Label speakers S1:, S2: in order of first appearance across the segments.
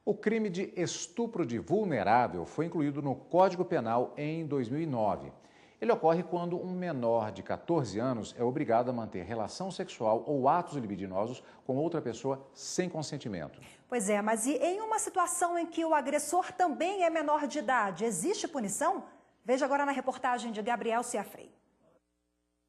S1: O crime de estupro de vulnerável foi incluído no Código Penal em 2009. Ele ocorre quando um menor de 14 anos é obrigado a manter relação sexual ou atos libidinosos com outra pessoa sem consentimento.
S2: Pois é, mas e em uma situação em que o agressor também é menor de idade, existe punição? Veja agora na reportagem de Gabriel Ciafrei.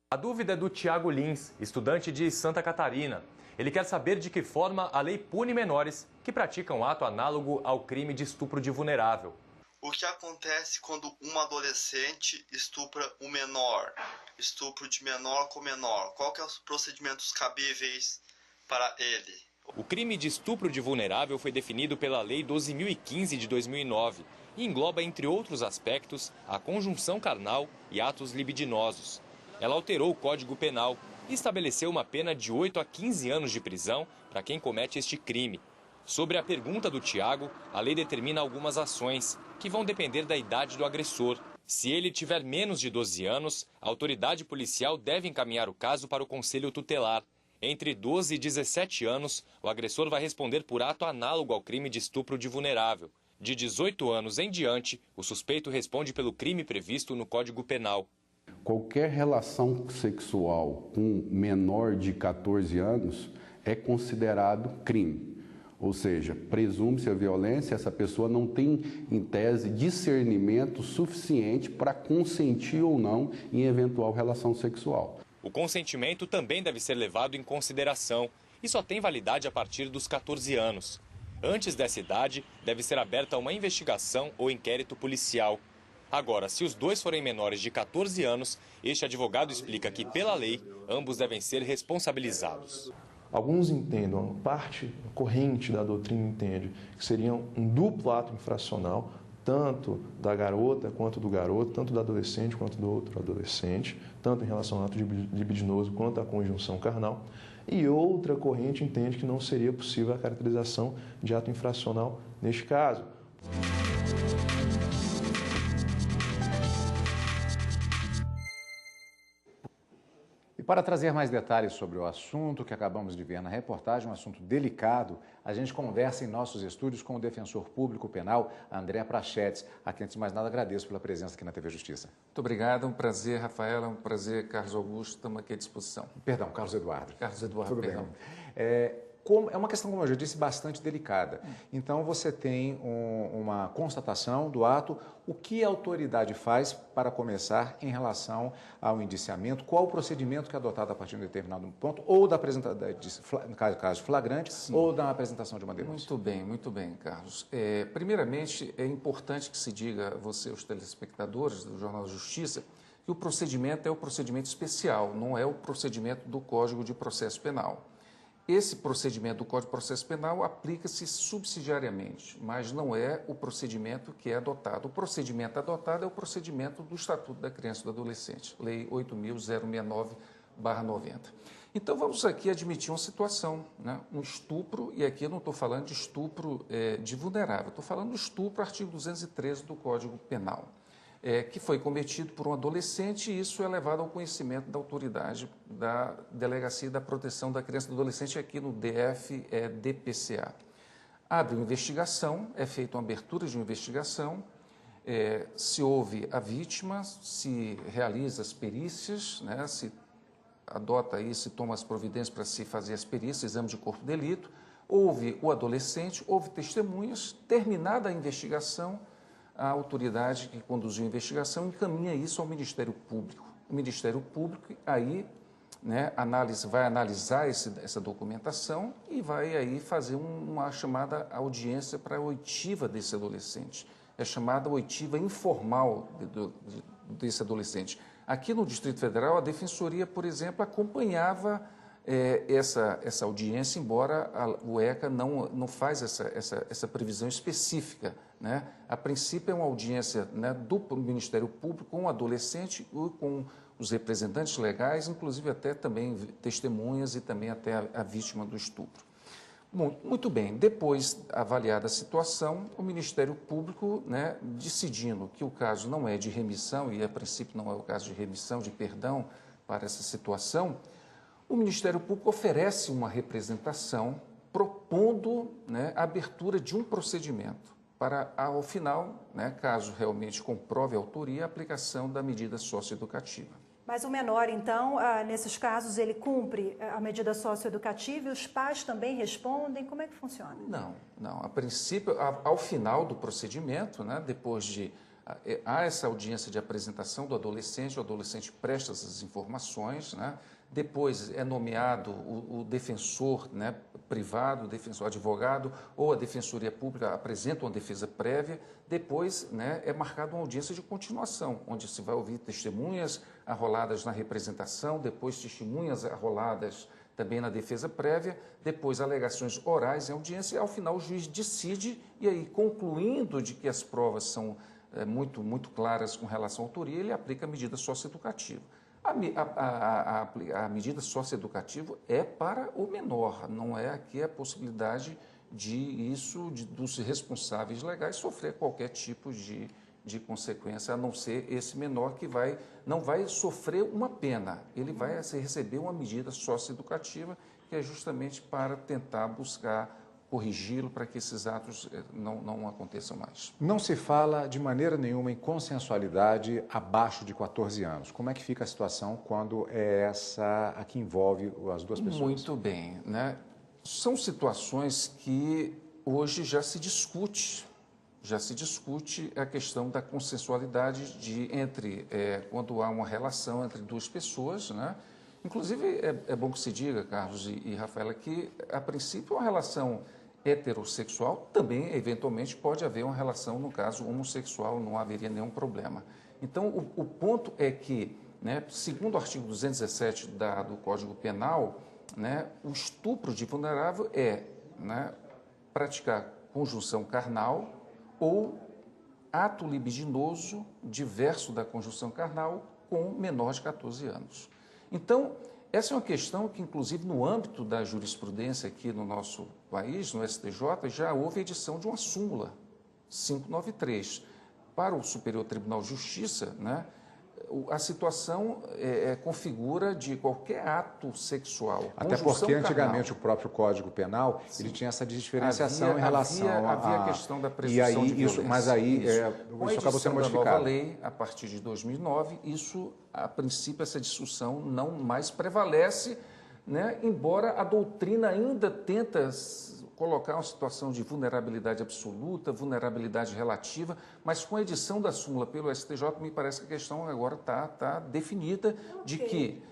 S3: A dúvida é do Tiago Lins, estudante de Santa Catarina. Ele quer saber de que forma a lei pune menores que praticam ato análogo ao crime de estupro de vulnerável.
S4: O que acontece quando um adolescente estupra um menor? Estupro de menor com menor. Qual que são os procedimentos cabíveis para ele?
S3: O crime de estupro de vulnerável foi definido pela Lei 12.015 de 2009 e engloba, entre outros aspectos, a conjunção carnal e atos libidinosos. Ela alterou o Código Penal e estabeleceu uma pena de 8 a 15 anos de prisão para quem comete este crime. Sobre a pergunta do Tiago, a lei determina algumas ações que vão depender da idade do agressor. Se ele tiver menos de 12 anos, a autoridade policial deve encaminhar o caso para o Conselho Tutelar. Entre 12 e 17 anos, o agressor vai responder por ato análogo ao crime de estupro de vulnerável. De 18 anos em diante, o suspeito responde pelo crime previsto no Código Penal.
S5: Qualquer relação sexual com menor de 14 anos é considerado crime. Ou seja, presume-se a violência, essa pessoa não tem, em tese, discernimento suficiente para consentir ou não em eventual relação sexual.
S3: O consentimento também deve ser levado em consideração e só tem validade a partir dos 14 anos. Antes dessa idade, deve ser aberta uma investigação ou inquérito policial. Agora, se os dois forem menores de 14 anos, este advogado explica que, pela lei, ambos devem ser responsabilizados.
S6: Alguns entendem, uma parte corrente da doutrina entende que seria um duplo ato infracional, tanto da garota quanto do garoto, tanto do adolescente quanto do outro adolescente, tanto em relação ao ato libidinoso quanto à conjunção carnal. E outra corrente entende que não seria possível a caracterização de ato infracional neste caso.
S1: Para trazer mais detalhes sobre o assunto que acabamos de ver na reportagem, um assunto delicado, a gente conversa em nossos estúdios com o defensor público penal, André Prachetes, a quem, antes de mais nada, agradeço pela presença aqui na TV Justiça.
S7: Muito obrigado, um prazer, Rafaela, um prazer, Carlos Augusto, estamos aqui à disposição.
S1: Perdão, Carlos Eduardo.
S7: Carlos Eduardo,
S1: Tudo
S7: perdão.
S1: Bem. É uma questão, como eu já disse, bastante delicada. Então, você tem uma constatação do ato. O que a autoridade faz para começar em relação ao indiciamento? Qual o procedimento que é adotado a partir de um determinado ponto? Ou da apresentação, no caso flagrante, sim, ou da apresentação de uma denúncia?
S7: Muito bem, Carlos. Primeiramente, é importante que se diga a você, os telespectadores do Jornal Justiça, que o procedimento é o procedimento especial, não é o procedimento do Código de Processo Penal. Esse procedimento do Código de Processo Penal aplica-se subsidiariamente, mas não é o procedimento que é adotado. O procedimento adotado é o procedimento do Estatuto da Criança e do Adolescente, Lei 8.069/90. Então, vamos aqui admitir uma situação, né? Um estupro, e aqui eu não estou falando de estupro de vulnerável, estou falando do estupro, artigo 213 do Código Penal. Que foi cometido por um adolescente, e isso é levado ao conhecimento da autoridade da Delegacia da Proteção da Criança e do Adolescente aqui no DF-DPCA. Abre uma investigação, é feita uma abertura de uma investigação, se ouve a vítima, se realiza as perícias, né, se adota aí, se toma as providências para se fazer as perícias, exame de corpo de delito, ouve o adolescente, ouve testemunhas, terminada a investigação, a autoridade que conduziu a investigação encaminha isso ao Ministério Público. O Ministério Público aí, né, vai analisar essa documentação e vai aí fazer uma chamada audiência para a oitiva desse adolescente. É chamada oitiva informal desse adolescente. Aqui no Distrito Federal, a Defensoria, por exemplo, acompanhava essa audiência, embora o ECA não faz essa previsão específica, né? A princípio é uma audiência, né, do Ministério Público com o adolescente e com os representantes legais, inclusive até também testemunhas e também até a vítima do estupro. Bom, muito bem, depois avaliada a situação, o Ministério Público, né, decidindo que o caso não é de remissão, e a princípio não é o caso de remissão, de perdão para essa situação, o Ministério Público oferece uma representação propondo, né, a abertura de um procedimento para, ao final, né, caso realmente comprove a autoria, a aplicação da medida socioeducativa.
S2: Mas o menor, então, nesses casos, ele cumpre a medida socioeducativa e os pais também respondem? Como é que funciona?
S7: Não. A princípio, ao final do procedimento, né, depois de... Há essa audiência de apresentação do adolescente, o adolescente presta essas informações, né? Depois é nomeado o defensor, né, privado, o defensor advogado ou a defensoria pública apresenta uma defesa prévia. Depois, né, é marcada uma audiência de continuação, onde se vai ouvir testemunhas arroladas na representação, depois testemunhas arroladas também na defesa prévia, depois alegações orais em audiência e, ao final, o juiz decide e aí, concluindo de que as provas são muito claras com relação à autoria, ele aplica a medida socioeducativa. A medida socioeducativa é para o menor, não é aqui a possibilidade dos responsáveis legais sofrer qualquer tipo de consequência, a não ser esse menor que não vai sofrer uma pena, ele vai receber uma medida socioeducativa que é justamente para tentar buscar corrigi-lo para que esses atos não aconteçam mais.
S1: Não se fala de maneira nenhuma em consensualidade abaixo de 14 anos. Como é que fica a situação quando é essa a que envolve as duas pessoas?
S7: Muito bem, né? São situações que hoje já se discute a questão da consensualidade quando há uma relação entre duas pessoas, né? Inclusive, é bom que se diga, Carlos e Rafaela, que, a princípio, uma relação heterossexual também, eventualmente, pode haver uma relação, no caso, homossexual, não haveria nenhum problema. Então, o ponto é que, né, segundo o artigo 217 do Código Penal, né, o estupro de vulnerável é, né, praticar conjunção carnal ou ato libidinoso diverso da conjunção carnal com menor de 14 anos. Então, essa é uma questão que, inclusive, no âmbito da jurisprudência aqui no nosso país, no STJ, já houve edição de uma súmula 593. Para o Superior Tribunal de Justiça, né, a situação configura de qualquer ato sexual.
S1: Até porque, antigamente, o próprio Código Penal, ele tinha essa diferenciação em relação
S7: havia a questão da presunção de violência.
S1: Mas aí isso acabou sendo modificado.
S7: Com a nova lei, a partir de 2009, a princípio, essa discussão não mais prevalece, né, embora a doutrina ainda tenta colocar uma situação de vulnerabilidade absoluta, vulnerabilidade relativa, mas com a edição da súmula pelo STJ, me parece que a questão agora está definida de que,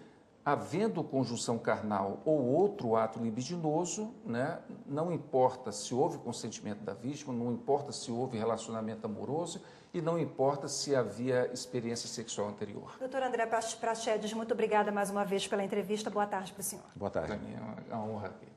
S7: havendo conjunção carnal ou outro ato libidinoso, né, não importa se houve consentimento da vítima, não importa se houve relacionamento amoroso e não importa se havia experiência sexual anterior.
S2: Doutor André Prachedes, muito obrigada mais uma vez pela entrevista. Boa tarde para o senhor.
S1: Boa tarde.
S7: Para mim é uma honra aqui.